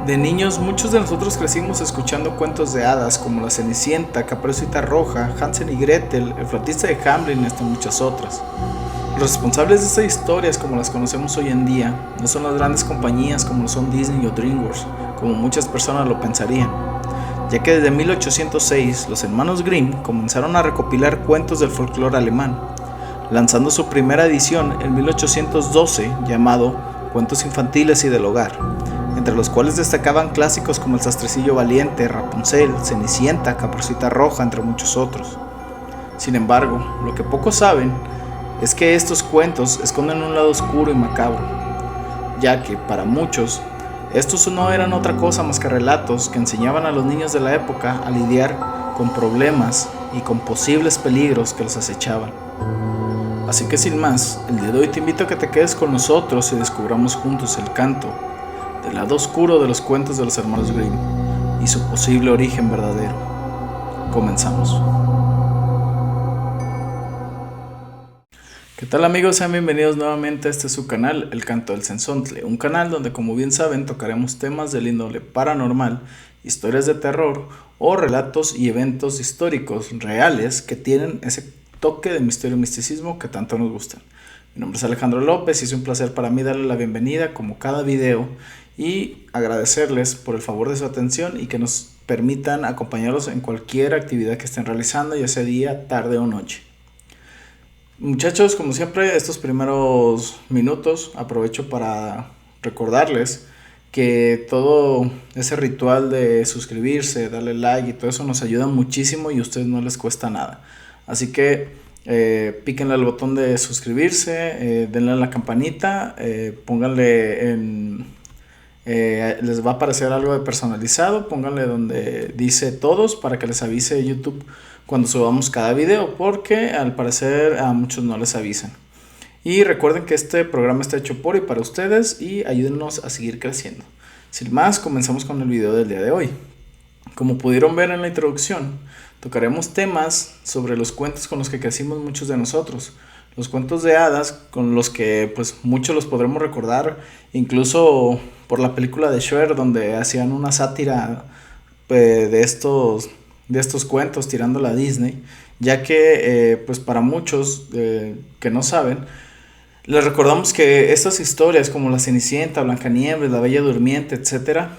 De niños, muchos de nosotros crecimos escuchando cuentos de hadas como La Cenicienta, Caperucita Roja, Hansel y Gretel, El Flautista de Hamelin, entre muchas otras. Los responsables de estas historias, como las conocemos hoy en día, no son las grandes compañías como lo son Disney o DreamWorks, como muchas personas lo pensarían, ya que desde 1806 los hermanos Grimm comenzaron a recopilar cuentos del folclore alemán, lanzando su primera edición en 1812 llamado Cuentos infantiles y del hogar, entre los cuales destacaban clásicos como El Sastrecillo Valiente, Rapunzel, Cenicienta, Caperucita Roja, entre muchos otros. Sin embargo, lo que pocos saben es que estos cuentos esconden un lado oscuro y macabro, ya que, para muchos, estos no eran otra cosa más que relatos que enseñaban a los niños de la época a lidiar con problemas y con posibles peligros que los acechaban. Así que sin más, el día de hoy te invito a que te quedes con nosotros y descubramos juntos el canto del lado oscuro de los cuentos de los hermanos Grimm y su posible origen verdadero. Comenzamos. ¿Qué tal, amigos? Sean bienvenidos nuevamente a este su canal, El Canto del Cenzontle, un canal donde, como bien saben, tocaremos temas del índole paranormal, historias de terror o relatos y eventos históricos reales que tienen ese toque de misterio y misticismo que tanto nos gustan. Mi nombre es Alejandro López y es un placer para mí darle la bienvenida como cada video y agradecerles por el favor de su atención y que nos permitan acompañarlos en cualquier actividad que estén realizando, ya sea día, tarde o noche. Muchachos, como siempre, estos primeros minutos aprovecho para recordarles que todo ese ritual de suscribirse, darle like y todo eso nos ayuda muchísimo y a ustedes no les cuesta nada. Así que píquenle al botón de suscribirse, denle a la campanita, pónganle les va a aparecer algo de personalizado, pónganle donde dice todos para que les avise YouTube cuando subamos cada video, porque al parecer a muchos no les avisan. Y recuerden que este programa está hecho por y para ustedes y ayúdennos a seguir creciendo. Sin más, comenzamos con el video del día de hoy. Como pudieron ver en la introducción, tocaremos temas sobre los cuentos con los que crecimos muchos de nosotros. Los cuentos de hadas con los que pues muchos los podremos recordar, incluso por la película de Shrek, donde hacían una sátira de estos cuentos tirándola a Disney, ya que pues para muchos que no saben, les recordamos que estas historias como La Cenicienta, Blancanieves, La Bella Durmiente, etcétera,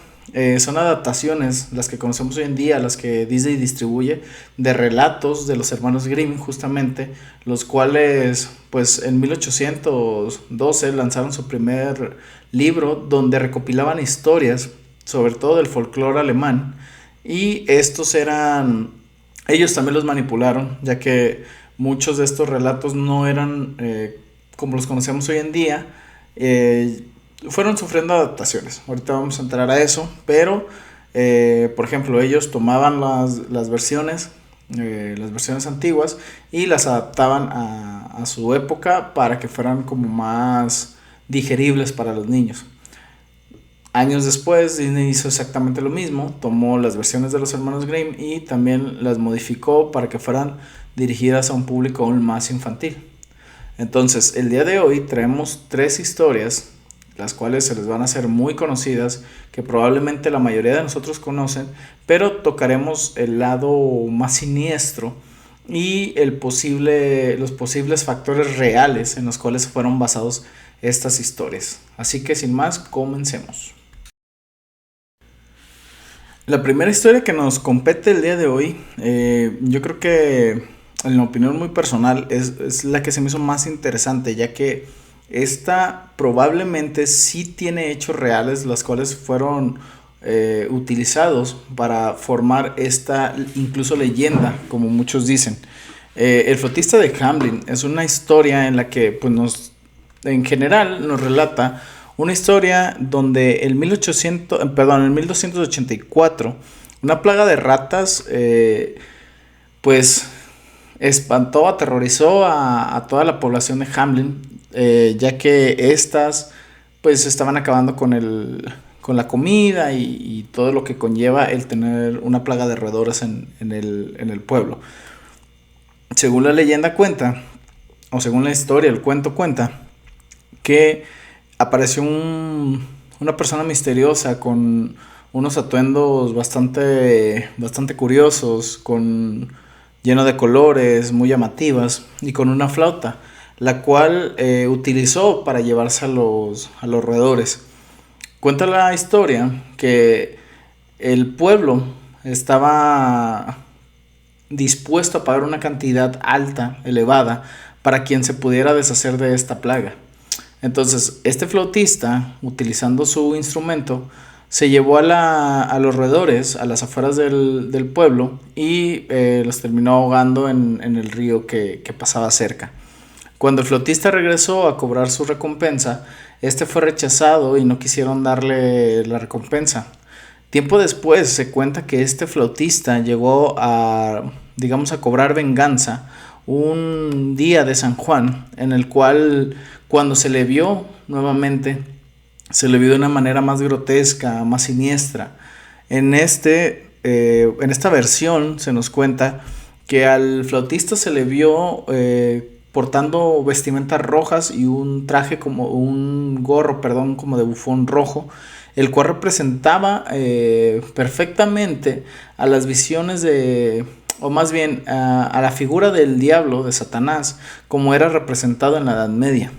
son adaptaciones, las que conocemos hoy en día, las que Disney distribuye, de relatos de los hermanos Grimm, justamente, los cuales, pues en 1812 lanzaron su primer libro donde recopilaban historias, sobre todo del folclore alemán, y ellos también los manipularon, ya que muchos de estos relatos no eran como los conocemos hoy en día. Fueron sufriendo adaptaciones. Ahorita vamos a entrar a eso, pero por ejemplo, ellos tomaban las versiones antiguas y las adaptaban a su época para que fueran como más digeribles para los niños. Años después, Disney hizo exactamente lo mismo, tomó las versiones de los hermanos Grimm y también las modificó para que fueran dirigidas a un público aún más infantil. Entonces, el día de hoy traemos 3 historias, las cuales se les van a hacer muy conocidas, que probablemente la mayoría de nosotros conocen, pero tocaremos el lado más siniestro y los posibles factores reales en los cuales fueron basados estas historias. Así que sin más, comencemos. La primera historia que nos compete el día de hoy, yo creo que en la opinión muy personal es la que se me hizo más interesante, ya que esta probablemente sí tiene hechos reales, los cuales fueron utilizados para formar esta incluso leyenda, como muchos dicen. El Flautista de Hamelin es una historia en la que pues en general nos relata una historia donde en 1284 una plaga de ratas pues espantó, aterrorizó a toda la población de Hamelin, ya que estas pues estaban acabando con la comida y todo lo que conlleva el tener una plaga de roedores en el pueblo. Según la leyenda cuenta, o según la historia, el cuento cuenta, que apareció un una persona misteriosa con unos atuendos bastante curiosos, lleno de colores, muy llamativas, y con una flauta, la cual utilizó para llevarse a los roedores. Cuenta la historia que el pueblo estaba dispuesto a pagar una cantidad alta, elevada, para quien se pudiera deshacer de esta plaga. Entonces, este flautista, utilizando su instrumento, se llevó a los roedores a las afueras del pueblo y los terminó ahogando en el río que pasaba cerca. Cuando el flautista regresó a cobrar su recompensa, este fue rechazado y no quisieron darle la recompensa. Tiempo después se cuenta que este flautista llegó a cobrar venganza un día de San Juan, en el cual cuando se le vio nuevamente, se le vio de una manera más grotesca, más siniestra. En esta versión se nos cuenta que al flautista se le vio portando vestimentas rojas y un gorro, como de bufón rojo, el cual representaba perfectamente a las visiones o más bien a la figura del diablo, de Satanás, como era representado en la Edad Media.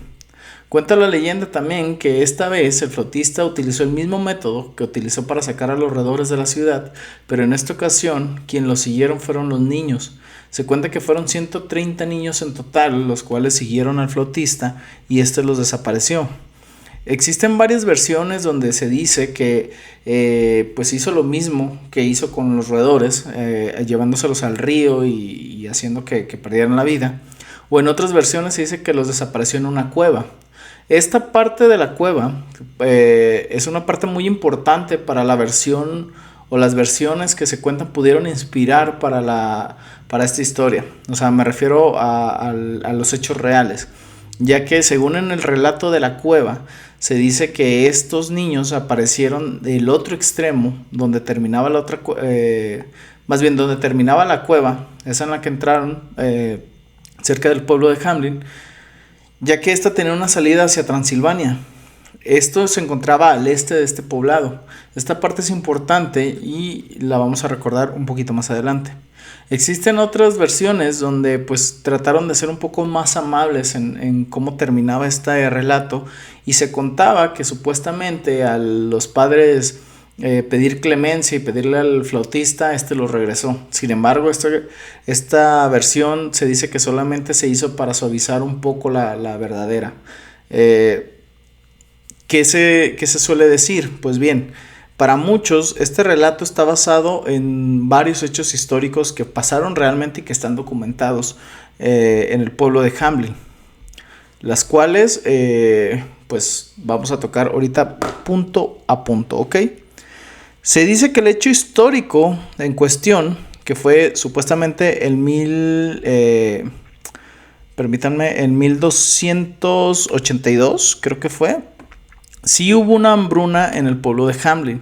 Cuenta la leyenda también que esta vez el flautista utilizó el mismo método que utilizó para sacar a los roedores de la ciudad, pero en esta ocasión quien lo siguieron fueron los niños. Se cuenta que fueron 130 niños en total los cuales siguieron al flautista y este los desapareció. Existen varias versiones donde se dice que pues hizo lo mismo que hizo con los roedores, llevándoselos al río y haciendo que perdieran la vida. O en otras versiones se dice que los desapareció en una cueva. Esta parte de la cueva es una parte muy importante para la versión o las versiones que se cuentan pudieron inspirar para esta historia. O sea, me refiero a los hechos reales, ya que según en el relato de la cueva se dice que estos niños aparecieron del otro extremo donde terminaba donde terminaba la cueva, esa en la que entraron cerca del pueblo de Hamlin, ya que esta tenía una salida hacia Transilvania. Esto se encontraba al este de este poblado. Esta parte es importante y la vamos a recordar un poquito más adelante. Existen otras versiones donde pues trataron de ser un poco más amables en cómo terminaba este relato, y se contaba que supuestamente a los padres pedir clemencia y pedirle al flautista, lo regresó. Sin embargo, esta versión se dice que solamente se hizo para suavizar un poco la verdadera. ¿Qué se suele decir? Pues bien, para muchos este relato está basado en varios hechos históricos que pasaron realmente y que están documentados en el pueblo de Hamlin, las cuales pues vamos a tocar ahorita punto a punto, ¿ok? Se dice que el hecho histórico en cuestión, que fue supuestamente en 1282, creo que fue, sí hubo una hambruna en el pueblo de Hamlin,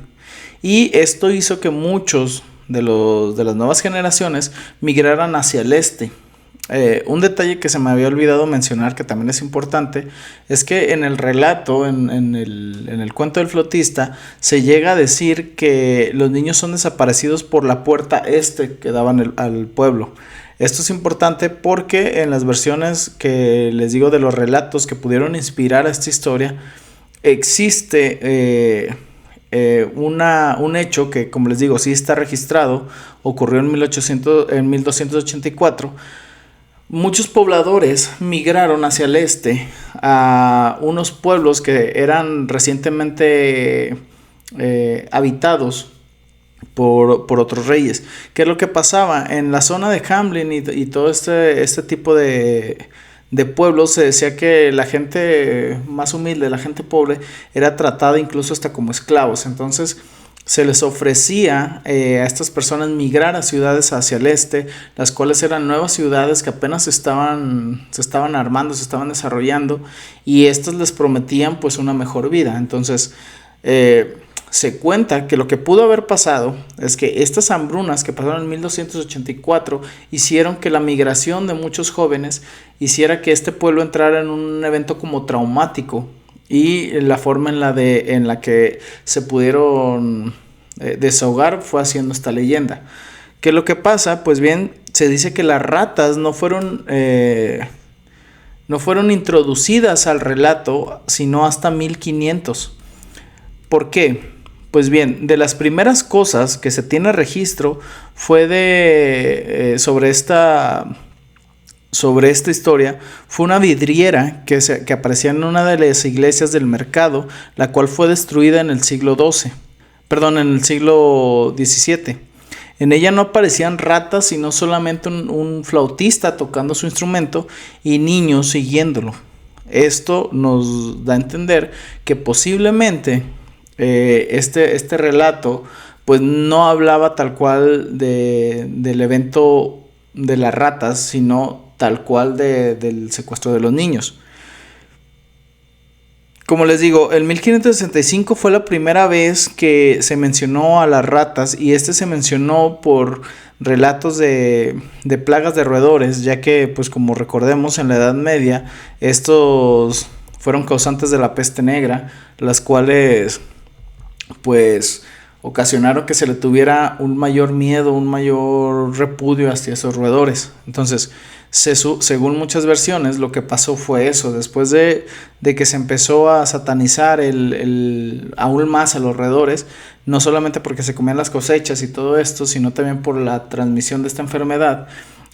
y esto hizo que muchos de las nuevas generaciones migraran hacia el este. Un detalle que se me había olvidado mencionar, que también es importante, es que en el relato, en el cuento del flautista, se llega a decir que los niños son desaparecidos por la puerta este que daban al pueblo. Esto es importante porque en las versiones que les digo de los relatos que pudieron inspirar a esta historia, existe un hecho que, como les digo, sí está registrado, ocurrió en 1284. Muchos pobladores migraron hacia el este a unos pueblos que eran recientemente habitados por otros reyes. ¿Qué es lo que pasaba? En la zona de Hamlin y todo este tipo de pueblos, se decía que la gente más humilde, la gente pobre, era tratada incluso hasta como esclavos. Entonces se les ofrecía a estas personas migrar a ciudades hacia el este, las cuales eran nuevas ciudades que apenas se estaban armando, se estaban desarrollando, y estas les prometían pues una mejor vida. Entonces se cuenta que lo que pudo haber pasado es que estas hambrunas que pasaron en 1284 hicieron que la migración de muchos jóvenes hiciera que este pueblo entrara en un evento como traumático, y la forma en la que se pudieron desahogar fue haciendo esta leyenda. ¿Qué es lo que pasa? Pues bien, se dice que las ratas no fueron introducidas al relato sino hasta 1500. ¿Por qué? Pues bien, de las primeras cosas que se tiene registro fue sobre esta historia, fue una vidriera que aparecía en una de las iglesias del mercado, la cual fue destruida en el siglo XVII. En ella no aparecían ratas, sino solamente un flautista tocando su instrumento y niños siguiéndolo. Esto nos da a entender que posiblemente este relato pues no hablaba tal cual del evento de las ratas, sino tal cual del secuestro de los niños. Como les digo, el 1565 fue la primera vez que se mencionó a las ratas, y se mencionó por relatos de plagas de roedores, ya que, pues como recordemos, en la Edad Media estos fueron causantes de la peste negra, las cuales pues ocasionaron que se le tuviera un mayor miedo, un mayor repudio hacia esos roedores. Entonces, según muchas versiones, lo que pasó fue eso. Después de que se empezó a satanizar aún más a los roedores, no solamente porque se comían las cosechas y todo esto, sino también por la transmisión de esta enfermedad,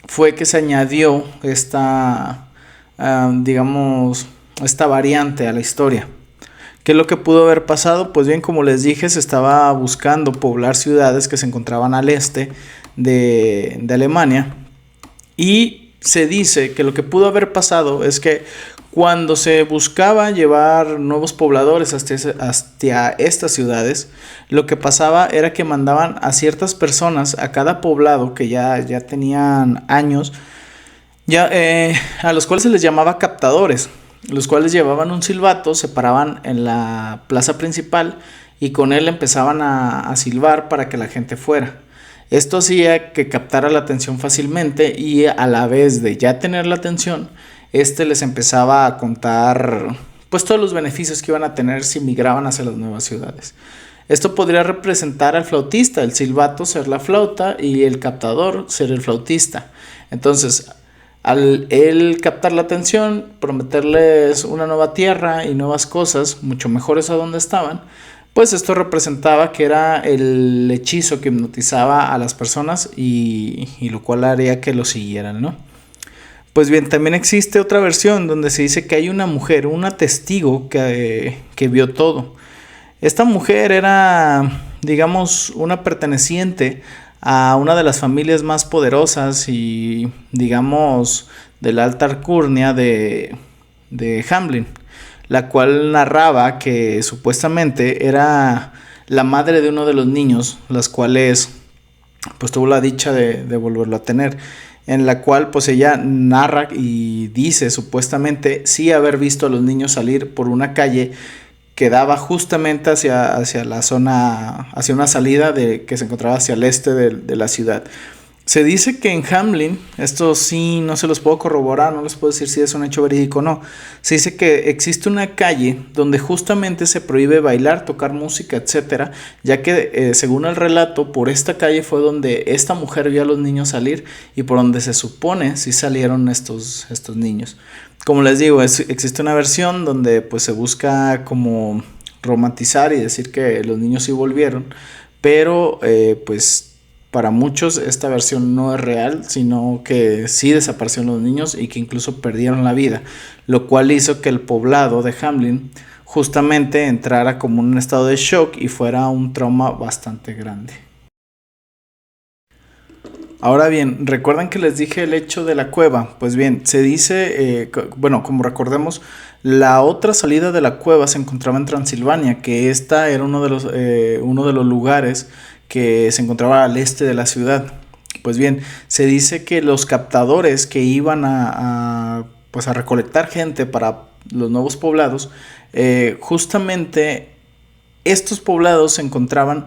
fue que se añadió esta variante a la historia. ¿Qué es lo que pudo haber pasado? Pues bien, como les dije, se estaba buscando poblar ciudades que se encontraban al este de Alemania, y se dice que lo que pudo haber pasado es que cuando se buscaba llevar nuevos pobladores hacia estas ciudades, lo que pasaba era que mandaban a ciertas personas a cada poblado que ya tenían años, a los cuales se les llamaba captadores, los cuales llevaban un silbato, se paraban en la plaza principal y con él empezaban a silbar para que la gente fuera. Esto hacía que captara la atención fácilmente, y a la vez de ya tener la atención, les empezaba a contar pues todos los beneficios que iban a tener si migraban hacia las nuevas ciudades. Esto podría representar al flautista, el silbato ser la flauta y el captador ser el flautista. Entonces, al él captar la atención, prometerles una nueva tierra y nuevas cosas mucho mejores a donde estaban, pues esto representaba que era el hechizo que hipnotizaba a las personas, y lo cual haría que lo siguieran, ¿no? Pues bien, también existe otra versión donde se dice que hay una mujer, una testigo que vio todo. Esta mujer era, digamos, una perteneciente a una de las familias más poderosas y, digamos, de la alta alcurnia de Hamelin, la cual narraba que supuestamente era la madre de uno de los niños, las cuales pues tuvo la dicha de volverlo a tener, en la cual pues ella narra y dice supuestamente sí haber visto a los niños salir por una calle que daba justamente hacia la zona, hacia una salida que se encontraba hacia el este de la ciudad. Se dice que en Hamelin, esto sí no se los puedo corroborar, no les puedo decir si es un hecho verídico o no, se dice que existe una calle donde justamente se prohíbe bailar, tocar música, etcétera, ya que según el relato, por esta calle fue donde esta mujer vio a los niños salir y por donde se supone sí salieron estos niños. Como les digo, existe una versión donde pues se busca como romantizar y decir que los niños sí volvieron, pero pues para muchos esta versión no es real, sino que sí desaparecieron los niños y que incluso perdieron la vida, lo cual hizo que el poblado de Hamelin justamente entrara como en un estado de shock y fuera un trauma bastante grande. Ahora bien, ¿recuerdan que les dije el hecho de la cueva? Pues bien, se dice, como recordemos, la otra salida de la cueva se encontraba en Transilvania, que esta era uno de los lugares que se encontraba al este de la ciudad. Pues bien, se dice que los captadores que iban a recolectar gente para los nuevos poblados, justamente estos poblados se encontraban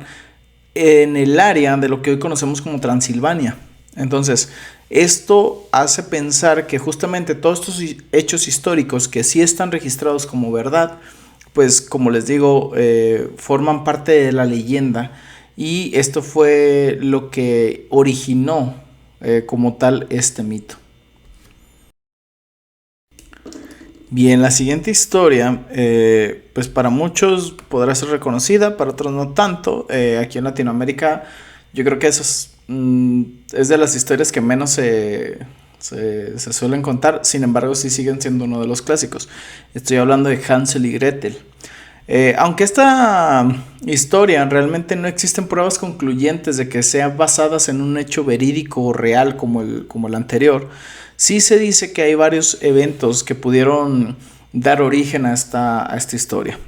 en el área de lo que hoy conocemos como Transilvania. Entonces, esto hace pensar que justamente todos estos hechos históricos que sí están registrados como verdad, pues como les digo, forman parte de la leyenda y esto fue lo que originó como tal este mito. Bien, la siguiente historia, pues para muchos podrá ser reconocida, para otros no tanto. Aquí en Latinoamérica yo creo que es de las historias que menos se suelen contar, sin embargo sí siguen siendo uno de los clásicos. Estoy hablando de Hansel y Gretel. Aunque esta historia realmente no existen pruebas concluyentes de que sean basadas en un hecho verídico o real como el anterior, sí se dice que hay varios eventos que pudieron dar origen a esta historia.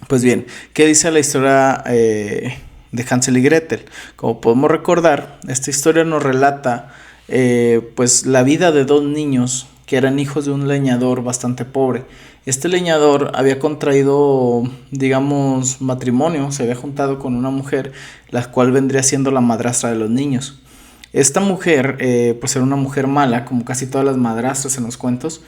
Pues bien, ¿qué dice la historia de Hansel y Gretel? Como podemos recordar, esta historia nos relata pues la vida de dos niños que eran hijos de un leñador bastante pobre. Este leñador había contraído, digamos, matrimonio, se había juntado con una mujer, la cual vendría siendo la madrastra de los niños. Esta mujer, pues era una mujer mala, como casi todas las madrastras en los cuentos,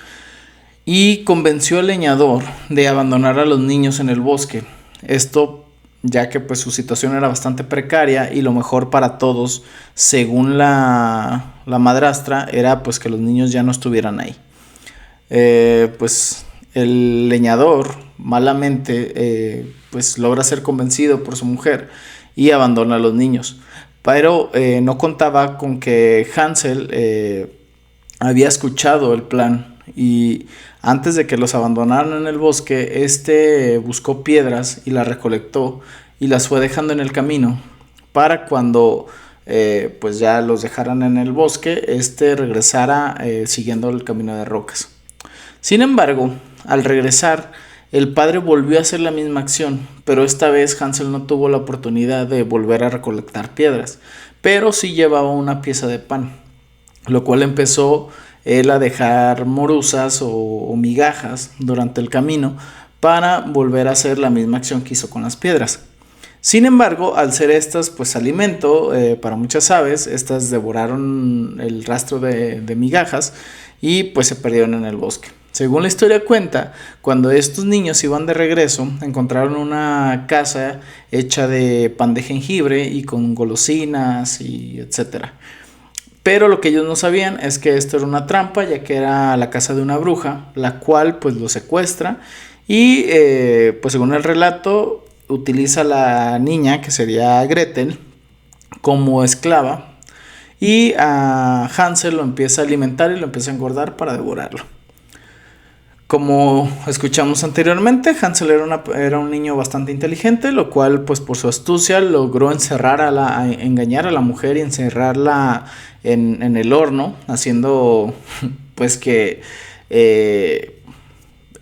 y convenció al leñador de abandonar a los niños en el bosque. Esto ya que pues su situación era bastante precaria y lo mejor para todos, según la madrastra, era pues que los niños ya no estuvieran ahí. Pues el leñador malamente pues logra ser convencido por su mujer y abandona a los niños, pero no contaba con que Hansel había escuchado el plan y antes de que los abandonaran en el bosque, buscó piedras y las recolectó y las fue dejando en el camino para cuando pues ya los dejaran en el bosque, regresara siguiendo el camino de rocas. Sin embargo, al regresar, el padre volvió a hacer la misma acción, pero esta vez Hansel no tuvo la oportunidad de volver a recolectar piedras, pero sí llevaba una pieza de pan, lo cual empezó él a dejar morusas o migajas durante el camino para volver a hacer la misma acción que hizo con las piedras. Sin embargo, al ser estas pues alimento para muchas aves, estas devoraron el rastro de migajas y pues se perdieron en el bosque. Según la historia cuenta, cuando estos niños iban de regreso, encontraron una casa hecha de pan de jengibre y con golosinas y etcétera. Pero lo que ellos no sabían es que esto era una trampa, ya que era la casa de una bruja, la cual pues lo secuestra y pues según el relato utiliza a la niña, que sería Gretel, como esclava y a Hansel lo empieza a alimentar y lo empieza a engordar para devorarlo. Como escuchamos anteriormente, Hansel era un niño bastante inteligente, lo cual pues por su astucia logró engañar a la mujer y encerrarla en el horno, haciendo pues que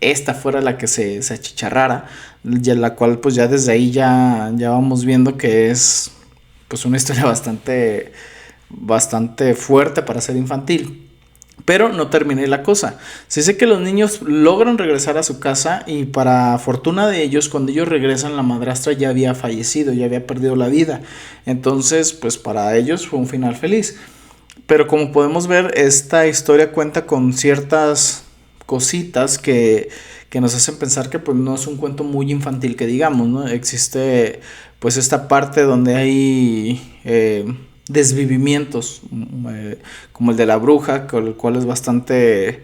esta fuera la que se achicharrara, la cual pues ya desde ahí ya vamos viendo que es pues una historia bastante fuerte para ser infantil. Pero no terminé la cosa. Se dice que los niños logran regresar a su casa y para fortuna de ellos, cuando ellos regresan, la madrastra ya había fallecido, ya había perdido la vida. Entonces, pues para ellos fue un final feliz. Pero como podemos ver, esta historia cuenta con ciertas cositas que nos hacen pensar que pues no es un cuento muy infantil que digamos, ¿no? Existe pues esta parte donde hay desvivimientos, como el de la bruja, con el cual es bastante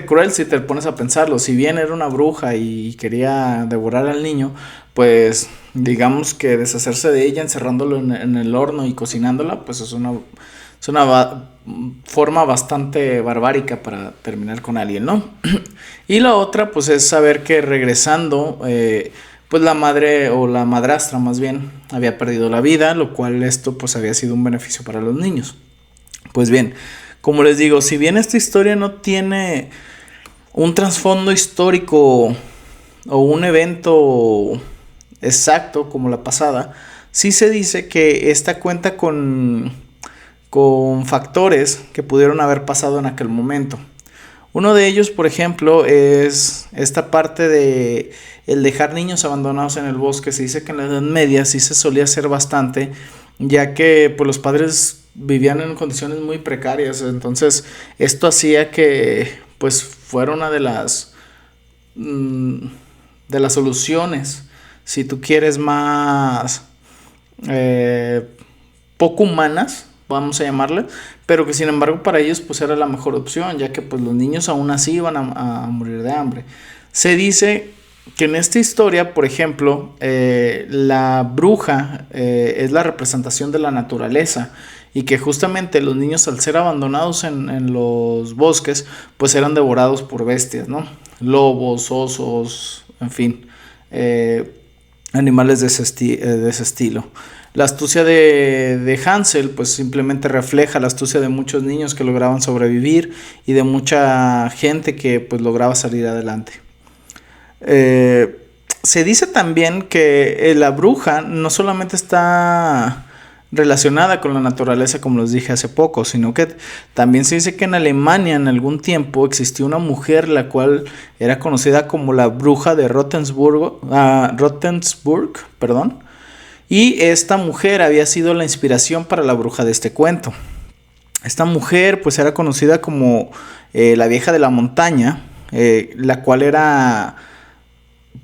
cruel si te pones a pensarlo. Si bien era una bruja y quería devorar al niño, pues digamos que deshacerse de ella encerrándolo en el horno y cocinándola, pues es una forma bastante barbárica para terminar con alguien, ¿no? Y la otra pues es saber que regresando pues la madre o la madrastra más bien había perdido la vida, lo cual esto pues había sido un beneficio para los niños. Pues bien, como les digo, si bien esta historia no tiene un trasfondo histórico o un evento exacto como la pasada, sí se dice que esta cuenta con factores que pudieron haber pasado en aquel momento. Uno de ellos, por ejemplo, es esta parte de el dejar niños abandonados en el bosque. Se dice que en la Edad Media sí se solía hacer bastante, ya que pues, los padres vivían en condiciones muy precarias. Entonces, esto hacía que pues fuera una de las de las soluciones, si tú quieres más poco humanas, vamos a llamarle, pero que sin embargo para ellos pues era la mejor opción, ya que pues los niños aún así iban a morir de hambre. Se dice que en esta historia, por ejemplo, la bruja es la representación de la naturaleza y que justamente los niños al ser abandonados en los bosques, pues eran devorados por bestias, ¿no? Lobos, osos, en fin, animales de ese estilo. La astucia de Hansel pues simplemente refleja la astucia de muchos niños que lograban sobrevivir y de mucha gente que pues lograba salir adelante. Se dice también que la bruja no solamente está relacionada con la naturaleza, como les dije hace poco, sino que también se dice que en Alemania en algún tiempo existió una mujer la cual era conocida como la bruja de Rottensburg, perdón, y esta mujer había sido la inspiración para la bruja de este cuento. Esta mujer pues era conocida como la vieja de la montaña, la cual era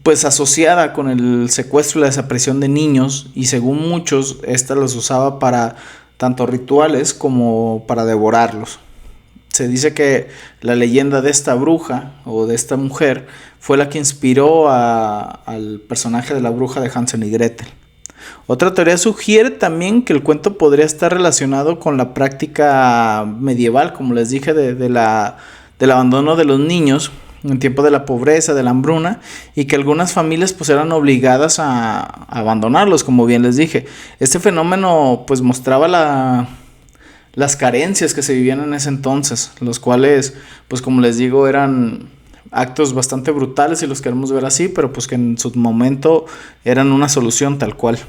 pues asociada con el secuestro y la desaparición de niños, y según muchos esta los usaba para tanto rituales como para devorarlos. Se dice que la leyenda de esta bruja o de esta mujer fue la que inspiró al personaje de la bruja de Hansel y Gretel. Otra teoría sugiere también que el cuento podría estar relacionado con la práctica medieval, como les dije, del abandono de los niños en tiempo de la pobreza, de la hambruna, y que algunas familias pues eran obligadas a abandonarlos, como bien les dije. Este fenómeno pues mostraba las carencias que se vivían en ese entonces, los cuales pues como les digo eran actos bastante brutales si los queremos ver así, pero pues que en su momento eran una solución tal cual.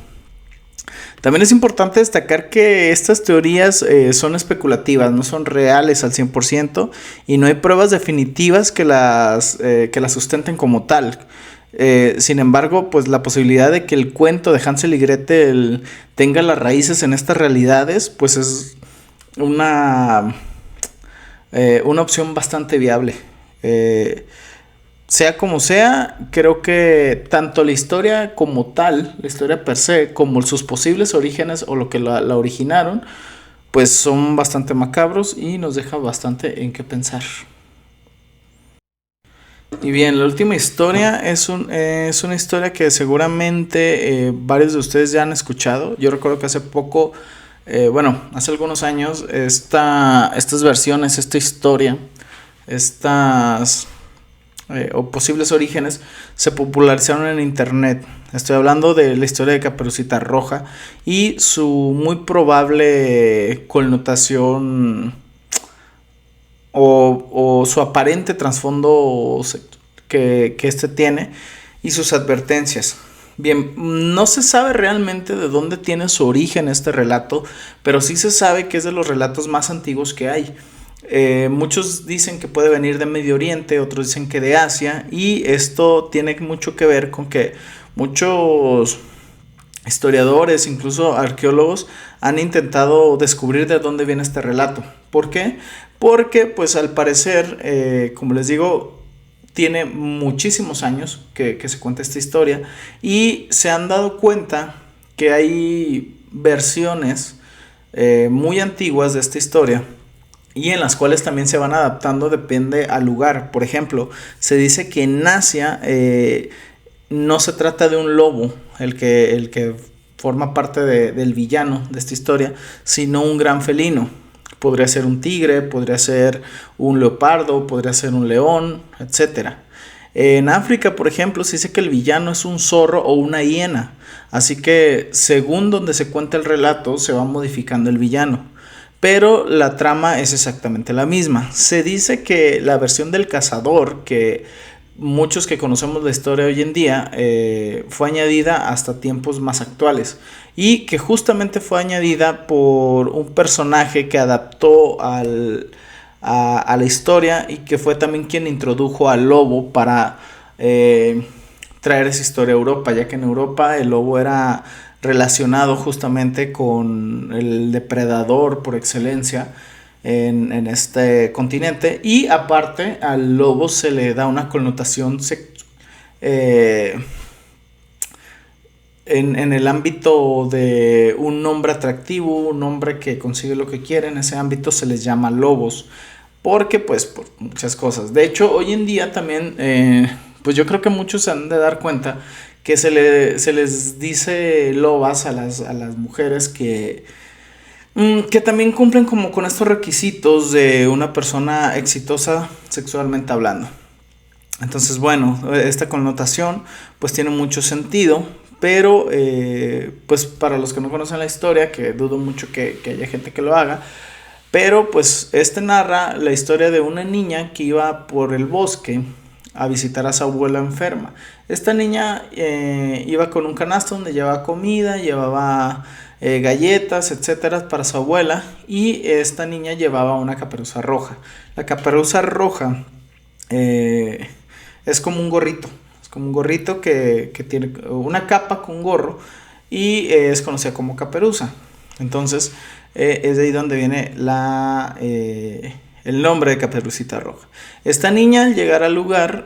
También es importante destacar que estas teorías son especulativas, no son reales al 100% y no hay pruebas definitivas que las sustenten como tal. Sin embargo, pues la posibilidad de que el cuento de Hansel y Gretel tenga las raíces en estas realidades, pues es una opción bastante viable. Sea como sea, creo que tanto la historia como tal, la historia per se, como sus posibles orígenes o lo que la originaron, pues son bastante macabros y nos deja bastante en qué pensar. Y bien, la última historia es una historia que seguramente varios de ustedes ya han escuchado. Yo recuerdo que hace poco, hace algunos años, estas versiones, esta historia, o posibles orígenes se popularizaron en internet. Estoy hablando de la historia de Caperucita Roja y su muy probable connotación o su aparente trasfondo que este tiene y sus advertencias. Bien, no se sabe realmente de dónde tiene su origen este relato, pero sí se sabe que es de los relatos más antiguos que hay. Muchos dicen que puede venir de Medio Oriente, otros dicen que de Asia, y esto tiene mucho que ver con que muchos historiadores, incluso arqueólogos, han intentado descubrir de dónde viene este relato. ¿Por qué? Porque pues al parecer, como les digo, tiene muchísimos años que se cuenta esta historia y se han dado cuenta que hay versiones muy antiguas de esta historia y en las cuales también se van adaptando, depende al lugar. Por ejemplo, se dice que en Asia no se trata de un lobo el que forma parte del villano de esta historia, sino un gran felino. Podría ser un tigre, podría ser un leopardo, podría ser un león, etc. En África, por ejemplo, se dice que el villano es un zorro o una hiena. Así que según donde se cuenta el relato, se va modificando el villano. Pero la trama es exactamente la misma. Se dice que la versión del cazador, que muchos que conocemos la historia hoy en día, fue añadida hasta tiempos más actuales. Y que justamente fue añadida por un personaje que adaptó a la historia y que fue también quien introdujo al lobo para traer esa historia a Europa, ya que en Europa el lobo era relacionado justamente con el depredador por excelencia. en este continente. Y aparte al lobo se le da una connotación en el ámbito de un hombre atractivo, un hombre que consigue lo que quiere. En ese ámbito se les llama lobos, porque pues por muchas cosas. De hecho, hoy en día también, pues yo creo que muchos se han de dar cuenta que se les dice lobas a las mujeres que también cumplen como con estos requisitos de una persona exitosa sexualmente hablando. Entonces, bueno, esta connotación pues tiene mucho sentido, pero pues para los que no conocen la historia, que dudo mucho que haya gente que lo haga, pero pues narra la historia de una niña que iba por el bosque a visitar a su abuela enferma. Esta niña iba con un canasto donde llevaba comida, llevaba galletas, etcétera, para su abuela, y esta niña llevaba una caperuza roja. La caperuza roja es como un gorrito, que tiene una capa con gorro y es conocida como caperuza. Entonces es de ahí donde viene el nombre de Caperucita Roja. Esta niña, al llegar al lugar,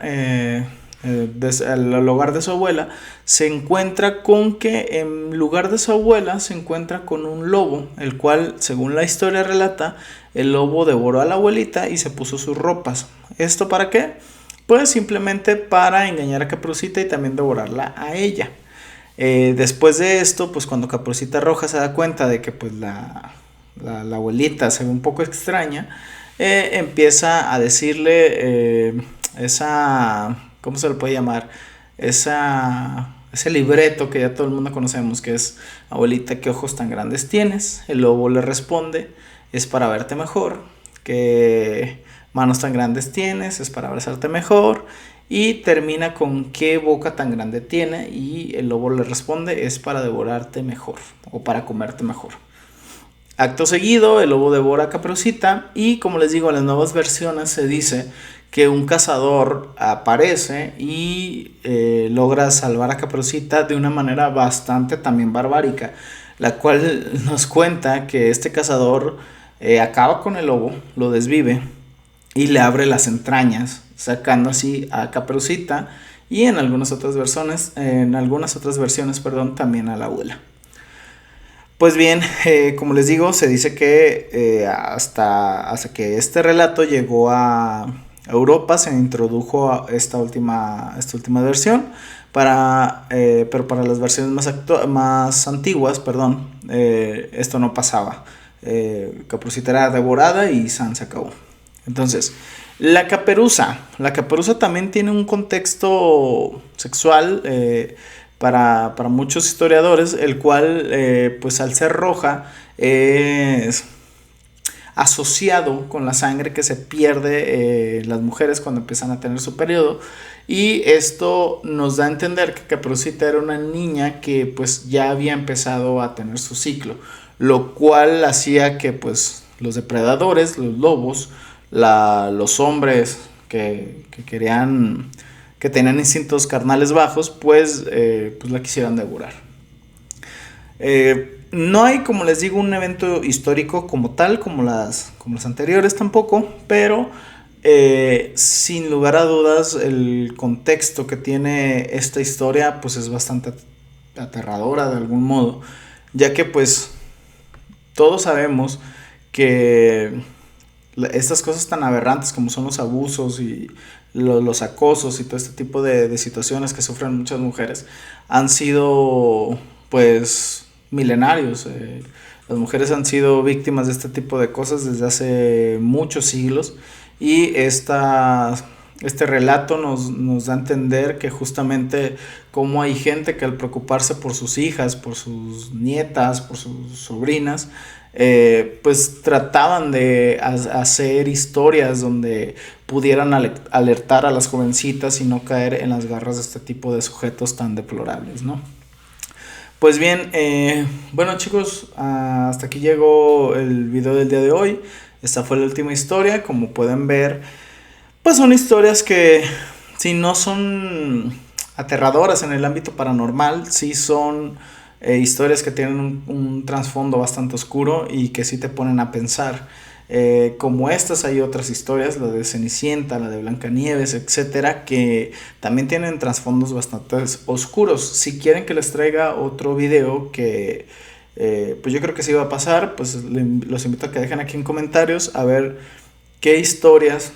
al hogar de su abuela, se encuentra con que en lugar de su abuela se encuentra con un lobo, el cual, según la historia relata, el lobo devoró a la abuelita y se puso sus ropas. ¿Esto para qué? Pues simplemente para engañar a Caperucita y también devorarla a ella. Después de esto, pues cuando Caperucita Roja se da cuenta de que pues la abuelita se ve un poco extraña, empieza a decirle ¿cómo se le puede llamar? Ese libreto que ya todo el mundo conocemos, que es: abuelita, ¿qué ojos tan grandes tienes? El lobo le responde: es para verte mejor. ¿Qué manos tan grandes tienes? Es para abrazarte mejor. Y termina con: ¿qué boca tan grande tiene? Y el lobo le responde: es para devorarte mejor, o para comerte mejor. Acto seguido, el lobo devora a Caperucita, y como les digo, en las nuevas versiones se dice que un cazador aparece y logra salvar a Caperucita de una manera bastante también barbárica, la cual nos cuenta que este cazador acaba con el lobo, lo desvive y le abre las entrañas, sacando así a Caperucita, y en algunas otras versiones, también a la abuela. Pues bien, como les digo, se dice que hasta que este relato llegó a Europa se introdujo a esta última versión, pero para las versiones más antiguas, esto no pasaba. Caperucita era devorada y se acabó. Entonces, la caperuza también tiene un contexto sexual para muchos historiadores, el cual pues al ser roja es asociado con la sangre que se pierde las mujeres cuando empiezan a tener su periodo, y esto nos da a entender que Caperucita era una niña que pues ya había empezado a tener su ciclo, lo cual hacía que pues los depredadores, los lobos, los hombres que tenían instintos carnales bajos, pues la quisieran devorar. No hay, como les digo, un evento histórico como tal, como las anteriores tampoco, pero sin lugar a dudas el contexto que tiene esta historia pues es bastante aterradora de algún modo, ya que pues todos sabemos que estas cosas tan aberrantes como son los abusos y los acosos y todo este tipo de situaciones que sufren muchas mujeres han sido pues milenarios. Las mujeres han sido víctimas de este tipo de cosas desde hace muchos siglos, y este relato nos da a entender que justamente cómo hay gente que al preocuparse por sus hijas, por sus nietas, por sus sobrinas, pues trataban de hacer historias donde pudieran alertar a las jovencitas y no caer en las garras de este tipo de sujetos tan deplorables, ¿no? Pues bien, bueno chicos, hasta aquí llegó el video del día de hoy. Esta fue la última historia. Como pueden ver, pues son historias que si no son aterradoras en el ámbito paranormal, sí son historias que tienen un trasfondo bastante oscuro y que sí te ponen a pensar. Como estas hay otras historias, la de Cenicienta, la de Blancanieves, etcétera, que también tienen trasfondos bastante oscuros. Si quieren que les traiga otro video que pues yo creo que sí va a pasar, pues los invito a que dejen aquí en comentarios a ver qué historias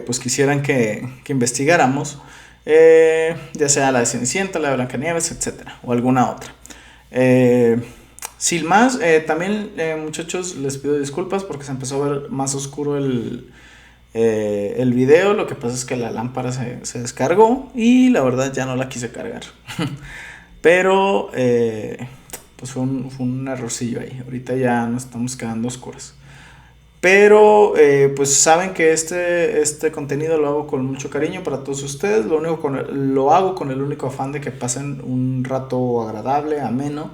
pues quisieran que investigáramos, ya sea la de Cenicienta, la de Blancanieves, etcétera, o alguna otra. Sin más, también muchachos, les pido disculpas porque se empezó a ver más oscuro el video. Lo que pasa es que la lámpara se descargó y la verdad ya no la quise cargar. Pero pues fue un errorcillo ahí. Ahorita ya nos estamos quedando oscuras. Pero pues saben que este contenido lo hago con mucho cariño para todos ustedes. Lo hago con el único afán de que pasen un rato agradable, ameno.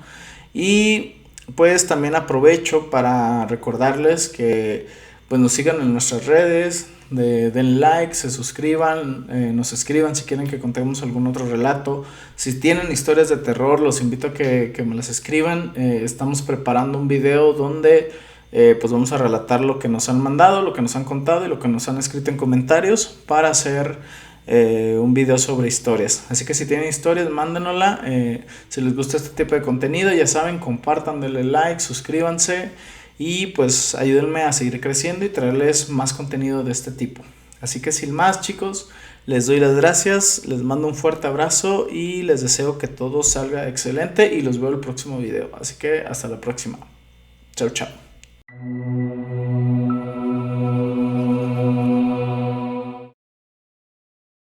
Y pues también aprovecho para recordarles que pues nos sigan en nuestras redes, den like, se suscriban, nos escriban si quieren que contemos algún otro relato. Si tienen historias de terror, los invito a que me las escriban. Estamos preparando un video donde pues vamos a relatar lo que nos han mandado, lo que nos han contado y lo que nos han escrito en comentarios para hacer un video sobre historias. Así que si tienen historias, mándenosla. Si les gusta este tipo de contenido, ya saben, compartan, denle like, suscríbanse y pues ayúdenme a seguir creciendo y traerles más contenido de este tipo. Así que sin más, chicos, les doy las gracias, les mando un fuerte abrazo y les deseo que todo salga excelente y los veo en el próximo video. Así que hasta la próxima. Chao, chao.